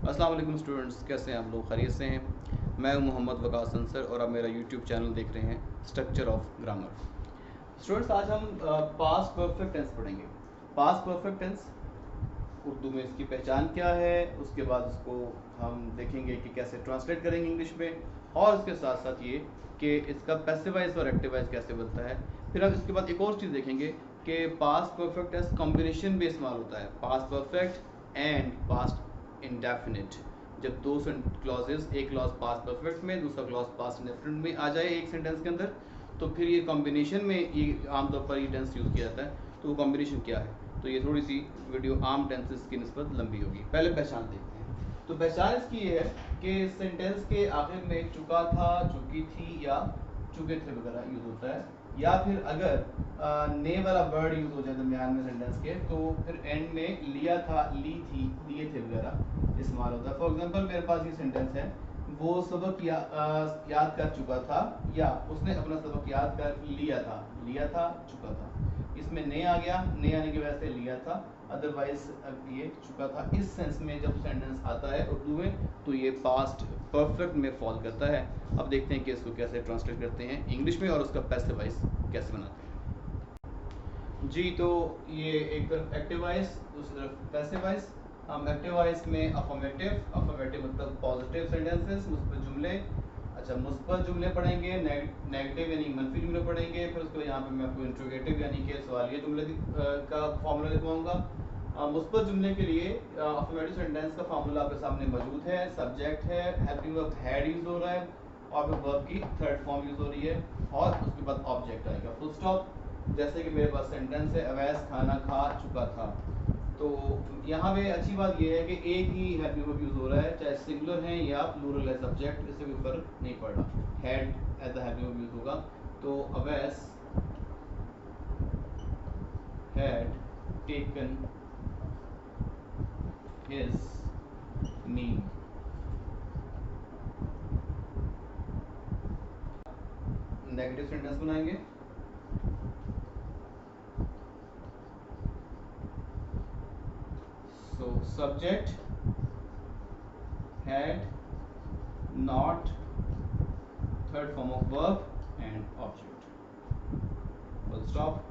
अस्सलाम वालेकुम स्टूडेंट्स, कैसे हैं आप लोग? खैरियत से हैं? मैं हूं मोहम्मद वकास अंसर और आप मेरा यूट्यूब चैनल देख रहे हैं स्ट्रक्चर ऑफ ग्रामर। स्टूडेंट्स, आज हम पास्ट परफेक्ट टेंस पढ़ेंगे। पास्ट परफेक्ट टेंस उर्दू में इसकी पहचान क्या है, उसके बाद उसको हम देखेंगे कि कैसे ट्रांसलेट करेंगे इंग्लिश में, और उसके साथ साथ ये कि इसका पैसिव वॉइस और एक्टिव वॉइस कैसे बनता है। फिर हम इसके बाद एक और चीज़ देखेंगे कि पास्ट परफेक्ट टेंस कॉम्बिनेशन में इस्तेमाल होता है, past perfect and past indefinite. जब दो क्लॉजेस, एक क्लॉज पास्ट परफेक्ट में, दूसरा क्लॉज पास्ट इंडेफिनिट में आ जाए एक सेंटेंस के अंदर, तो फिर ये कॉम्बिनेशन में ये आमतौर पर ये टेंस यूज़ किया जाता है। तो वो कॉम्बिनेशन क्या है, तो ये थोड़ी सी वीडियो आम टेंसेस की निस्बत लंबी होगी। पहले पहचान देखते हैं। तो पहचान इसकी ये है कि सेंटेंस के आखिर में चुका था, चुकी थी या चुके थे वगैरह यूज़ होता है, या फिर अगर ने वाला वर्ड यूज़ हो जाए दरमियान में सेंटेंस के, तो फिर एंड में लिया था, ली थी, लिए थे वगैरह इस्तेमाल होता है। फॉर एग्जांपल मेरे पास ये सेंटेंस है, वो सबक याद कर चुका था, या उसने अपना सबक याद कर लिया था, चुका था। इसमें ने आ गया, ने आने की वजह से लिया था, अदरवाइज अब ये चुका था। इस सेंस में जब सेंटेंस आता है उर्दू में तो ये पास्ट परफेक्ट में फॉल करता है। अब देखते हैं कि इसको कैसे ट्रांसलेट करते हैं इंग्लिश में और उसका पैसिव वॉइस कैसे बनाते हैं। जी, तो ये एक तरफ एक्टिव वॉइस, दूसरी तरफ पैसिव वॉइस। हम एक्टिव वॉइस में अफर्मेटिव मतलब पॉजिटिव सेंटेंसेस, मुस्बत जुमले। अच्छा, मुस्बत जुमले पढ़ेंगे, नेगेटिव यानी मनफी जुमले पढ़ेंगे। फिर उसके यहाँ पे मैं आपको इंट्रोगेटिव यानी कि सवालिया जुमले का फॉर्मूला लिखवाऊंगा। मुस्बत जुमले के लिए अफर्मेटिव सेंटेंस का फार्मूला आपके सामने मौजूद है। सब्जेक्ट है, हेल्पिंग वर्ब हैड यूज हो रहा है, और फिर वर्ब की थर्ड फॉर्म यूज हो रही है, और उसके बाद ऑब्जेक्ट आएगा, फुल स्टॉप। जैसे कि मेरे पास सेंटेंस है, अवैस खाना खा चुका था। तो यहाँ पे अच्छी बात यह है कि एक ही हेल्पिंग वर्ब यूज हो रहा है, चाहे सिंगुलर है या प्लूरल है सब्जेक्ट, इससे कोई फर्क नहीं पड़ रहा। Had as the helping verb use होगा। तो Awais had taken his meal। Negative sentence बनाएंगे। So subject had not, third form of verb and object, full stop.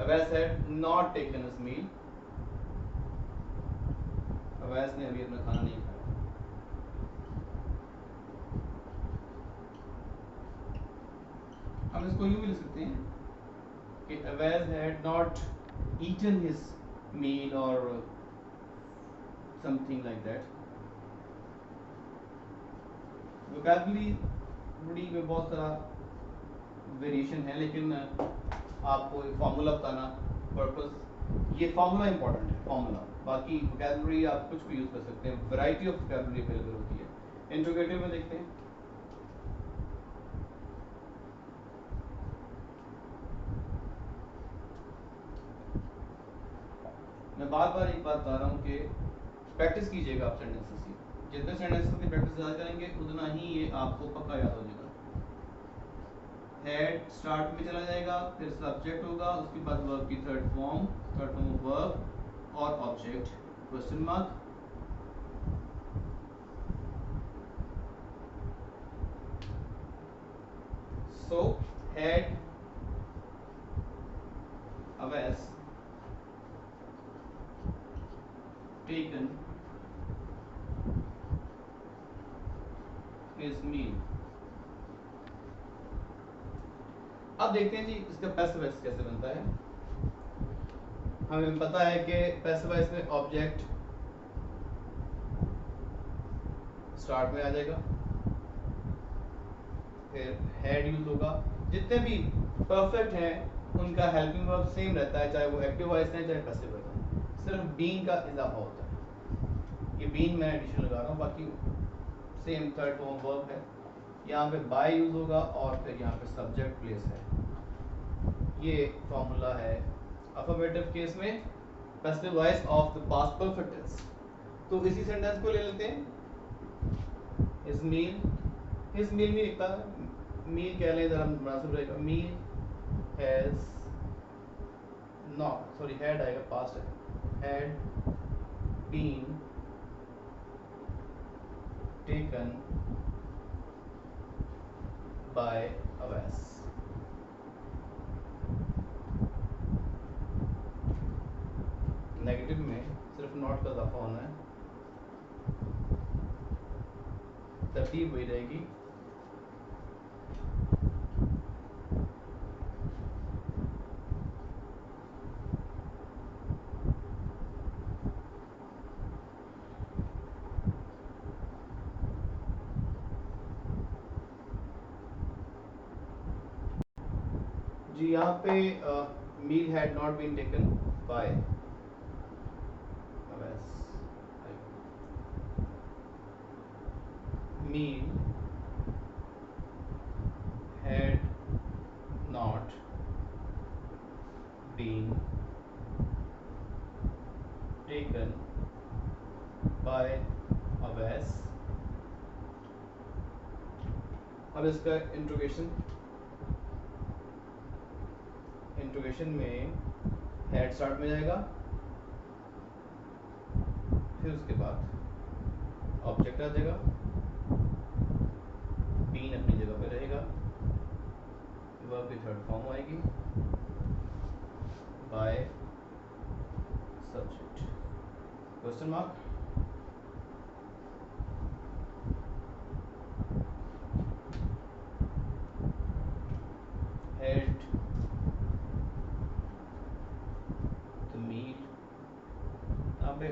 Awais had not taken his meal, Awais ने अभी अपना खाना नहीं खाया। हम इसको यूं भी लिख सकते हैं कि Awais had not eaten his meal और समथिंग लाइक दैट। वोकैबुलरी में बहुत सारा वेरिएशन है, लेकिन आपको एक फार्मूला बताना पर्पस, ये फार्मूला इंपॉर्टेंट है, फार्मूला। बाकी वोकैबुलरी आप कुछ भी यूज कर सकते हैं, वैरायटी ऑफ वोकैबुलरी अवेलेबल होती है। इंट्रोगेटिव में देखते हैं। मैं बार बार एक बात बता रहा हूँ कि प्रैक्टिस कीजिएगा आप सेंटेंसेस की। जितने सेंटेंसेस की प्रैक्टिस ज़्यादा करेंगे उतना ही ये आपको पक्का याद हो जाएगा। हेड स्टार्ट में चला जाएगा, फिर सब्जेक्ट होगा, उसके बाद वर्ब की थर्ड फॉर्म ऑफ वर्ब और object question mark. So had Awais taken his meal. अब देखते हैं जी इसका पैसिव वॉइस कैसे बनता है। हमें पता है कि पैसिव वॉइस में ऑब्जेक्ट स्टार्ट में आ जाएगा, फिर हेड यूज होगा। जितने भी परफेक्ट हैं उनका हेल्पिंग वर्ब सेम रहता है, चाहे वो एक्टिव वॉइस है चाहे पैसिव वॉइस है, सिर्फ बीइंग का इजाफा होता है। ये बीइंग मैं एडिशन लगा रहा हूँ, बाकी सेम थर्ड फॉर्म वर्ब है। यहाँ पे बाय यूज होगा और फिर यहाँ पे सब्जेक्ट प्लेस है। ये फॉर्मूला है अफर्मेटिव केस में passive voice of the past perfect tense. तो इसी सेंटेंस को ले लेते हैं। हिज मील नहीं लिखता, मील कह लें जरा मुनासिब रहेगा। मील हैज नॉट, सॉरी हैड आएगा, पास्ट है। had been taken by Abbas. Negative में सिर्फ नॉट का इजाफा होना है, तरतीब वही रहेगी। जी यहाँ पे meal had not been taken by meal had not been taken by Abbas। अब इसका इंट्रोगेशन में हेड स्टार्ट में जाएगा, फिर उसके बाद ऑब्जेक्ट आ जाएगा, बीन अपनी जगह पे रहेगा, वर्ब की थर्ड फॉर्म आएगी by subject. Question mark. Had the meal, यहाँ पे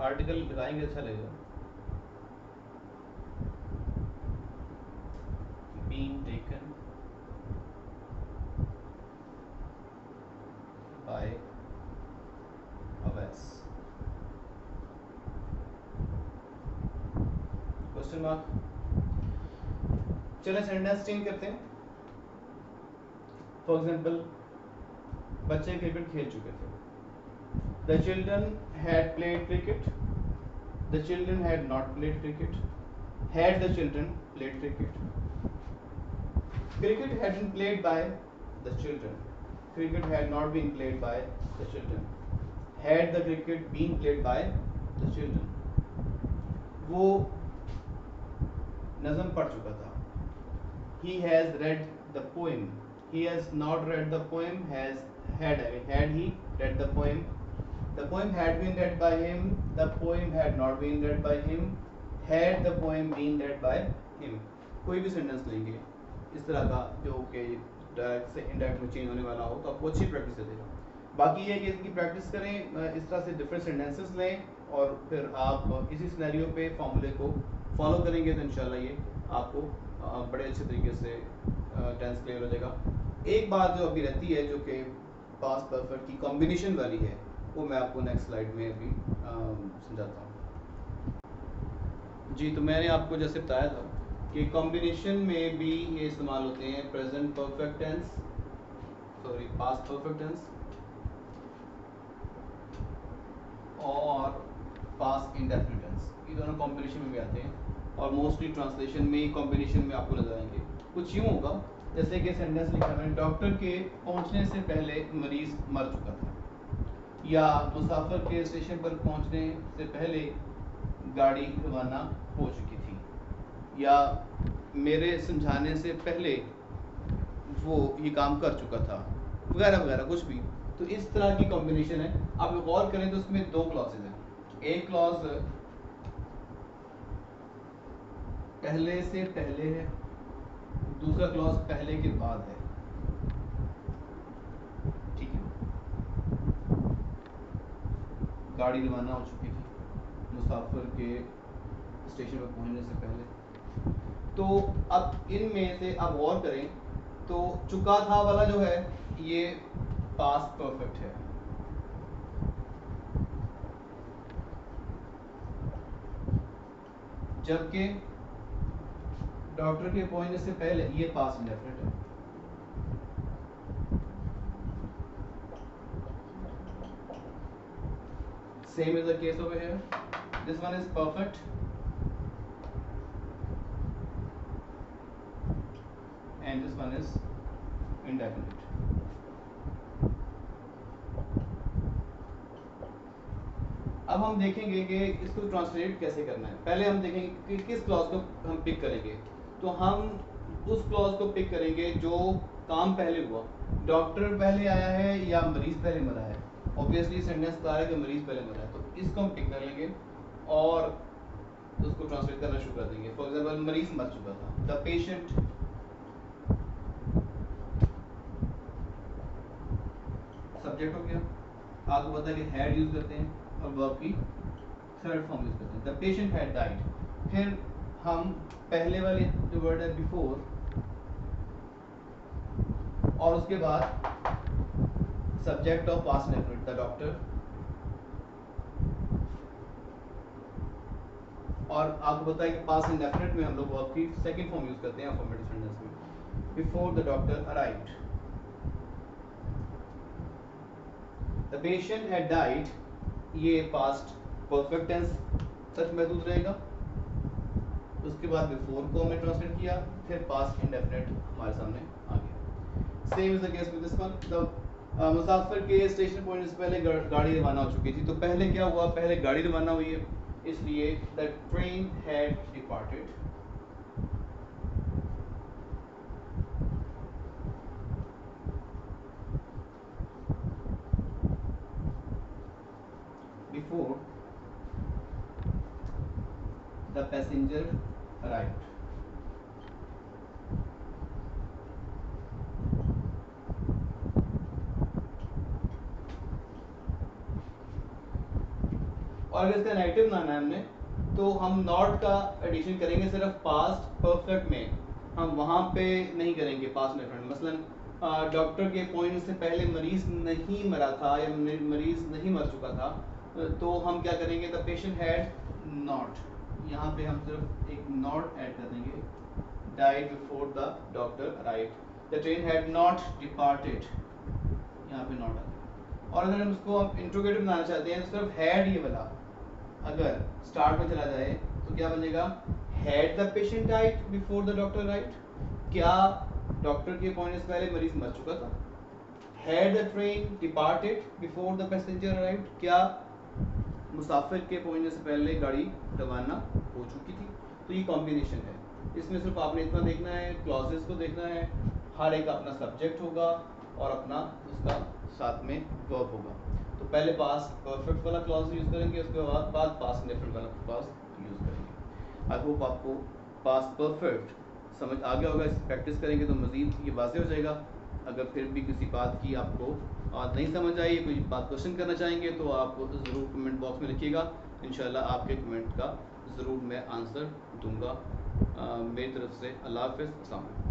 आर्टिकल लगाएंगे अच्छा लगेगा। Been taken by Abbas। Question mark. चलें सेंटेंस चेंज करते हैं। फॉर एग्जाम्पल, बच्चे क्रिकेट खेल चुके थे। The children had played cricket, the children had not played cricket, had the children played cricket, cricket had been played by the children, cricket had not been played by the children, had the cricket been played by the children। वो नज़म पढ़ चुका था। He has read the poem, he has not read the poem, had he read the poem, the poem had been read by him, the poem had not been read by him, had the poem been read by him। कोई भी sentence लेंगे इस तरह का जो कि direct से indirect में चेंज होने वाला हो तो आपको अच्छी प्रैक्टिस दे देगा। बाकी ये कि इसकी प्रैक्टिस करें, इस तरह से डिफरेंट सेंटेंसेस लें और फिर आप इसी सिनेरियो पे फॉर्मूले को फॉलो करेंगे तो इंशाल्लाह ये आपको बड़े अच्छे तरीके से टेंस क्लियर हो जाएगा। एक बात जो अभी रहती है जो कि पास्ट परफेक्ट की कॉम्बिनेशन वाली है, वो मैं आपको नेक्स्ट स्लाइड में अभी समझाता हूँ। जी, तो मैंने आपको जैसे बताया था कि कॉम्बिनेशन में भी ये इस्तेमाल होते हैं present perfect tense, sorry past perfect tense और पास्ट इंडेफिनिट टेंस, ये दोनों कॉम्बिनेशन में भी आते हैं और मोस्टली ट्रांसलेशन में कॉम्बिनेशन में आपको नजर आएंगे। कुछ यूँ होगा जैसे कि सेंटेंस लिखा है, डॉक्टर के पहुंचने से पहले मरीज मर चुका था, या मुसाफिर के स्टेशन पर पहुंचने से पहले गाड़ी रवाना हो चुकी थी, या मेरे समझाने से पहले वो ये काम कर चुका था, वगैरह वगैरह कुछ भी। तो इस तरह की कॉम्बिनेशन है। आप गौर करें तो उसमें दो क्लॉजेज हैं, एक क्लॉज पहले से पहले है, दूसरा क्लॉज पहले के बाद है। ठीक है, गाड़ी रवाना हो चुकी थी, मुसाफिर के स्टेशन पर पहुंचने से पहले। तो अब इनमें से आप गौर करें तो चुका था वाला जो है ये पास्ट परफेक्ट है, जबकि डॉक्टर के पहुंचने से पहले ये पास्ट इंडेफिनिट है। Same is the case over here, this one is perfect and this one is indefinite। अब हम देखेंगे कि इसको ट्रांसलेट कैसे करना है। पहले हम देखेंगे कि किस क्लॉज को हम पिक करेंगे। तो हम उस क्लॉज को पिक करेंगे जो काम पहले हुआ, डॉक्टर पहले आया है या मरीज पहले मरा है। ऑब्वियसली सेंटेंस बता रहा है कि मरीज पहले मरा है, तो इसको हम पिक कर लेंगे और उसको ट्रांसलेट करना शुरू कर देंगे। फॉर एग्जाम्पल मरीज मर चुका था, द पेशेंट सब्जेक्ट हो गया। आपको पता है कि हैड यूज करते हैं और वर्ब की थर्ड फॉर्म यूज करते हैं, द पेशेंट हैड डाइड। फिर हम पहले वाले जो वर्ड है बिफोर और उसके बाद subject of past indefinite the doctor, और आपको पता है कि पास्ट इंडेफिनिट में हम लोग वर्ब की सेकंड फॉर्म यूज करते हैं अफर्मेटिव सेंटेंस में, before the doctor arrived. The patient had died, ये पास्ट परफेक्ट टेंस सच महसूस रहेगा। उसके बाद बिफोर को हमने ट्रांसलेट किया, फिर पास्ट इंडेफिनिट हमारे सामने आ गया। Same is the case with this one. The मुसाफिर के स्टेशन पहुंचने से पहले गाड़ी रवाना हो चुकी थी। तो पहले क्या हुआ, पहले गाड़ी रवाना हुई है, इसलिए the train had departed before the passenger arrived. और अगर इसका नेगेटिव बनाना है हमने, तो हम नॉट का एडिशन करेंगे सिर्फ पास्ट परफेक्ट में, हम वहां पे नहीं करेंगे पास्ट इंडेफिनिट। मसलन डॉक्टर के अपॉइंटमेंट से पहले मरीज नहीं मरा था या मरीज नहीं मर चुका था, तो हम क्या करेंगे, द पेशेंट हैड नॉट, यहाँ पे हम सिर्फ एक नॉट ऐड कर देंगे, died before the doctor arrived. The train had not departed, यहाँ पे नॉट आ गया। और अगर हम उसको इंट्रोगेटिव बनाना चाहते हैं, तो सिर्फ हैड ये वाला अगर स्टार्ट में चला जाए तो क्या बनेगा, had the patient died before the doctor arrived, क्या डॉक्टर के अपॉइंटमेंट से पहले मरीज मर चुका था। Had the train departed before the passenger arrived, क्या मुसाफिर के पहुंचने से पहले गाड़ी रवाना हो चुकी थी। तो ये कॉम्बिनेशन है, इसमें सिर्फ आपने इतना देखना है, क्लॉजेस को देखना है, हर एक अपना सब्जेक्ट होगा और अपना उसका साथ में वर्ब होगा। तो पहले पास्ट परफेक्ट वाला क्लॉज यूज करेंगे, उसके बाद पास्ट इंडेफिनिट वाला क्लॉज यूज करेंगे। आई होप आपको पास्ट परफेक्ट समझ आ गया होगा। इस प्रैक्टिस करेंगे तो मज़ीद ये वाज़ेह हो जाएगा। अगर फिर भी किसी बात की आपको नहीं समझ आई, कोई बात क्वेश्चन करना चाहेंगे, तो आप ज़रूर कमेंट बॉक्स में लिखिएगा। इंशाल्लाह आपके कमेंट का ज़रूर मैं आंसर दूंगा। मेरी तरफ से अल्लाह हाफ़िज़, अस्सलाम वालेकुम।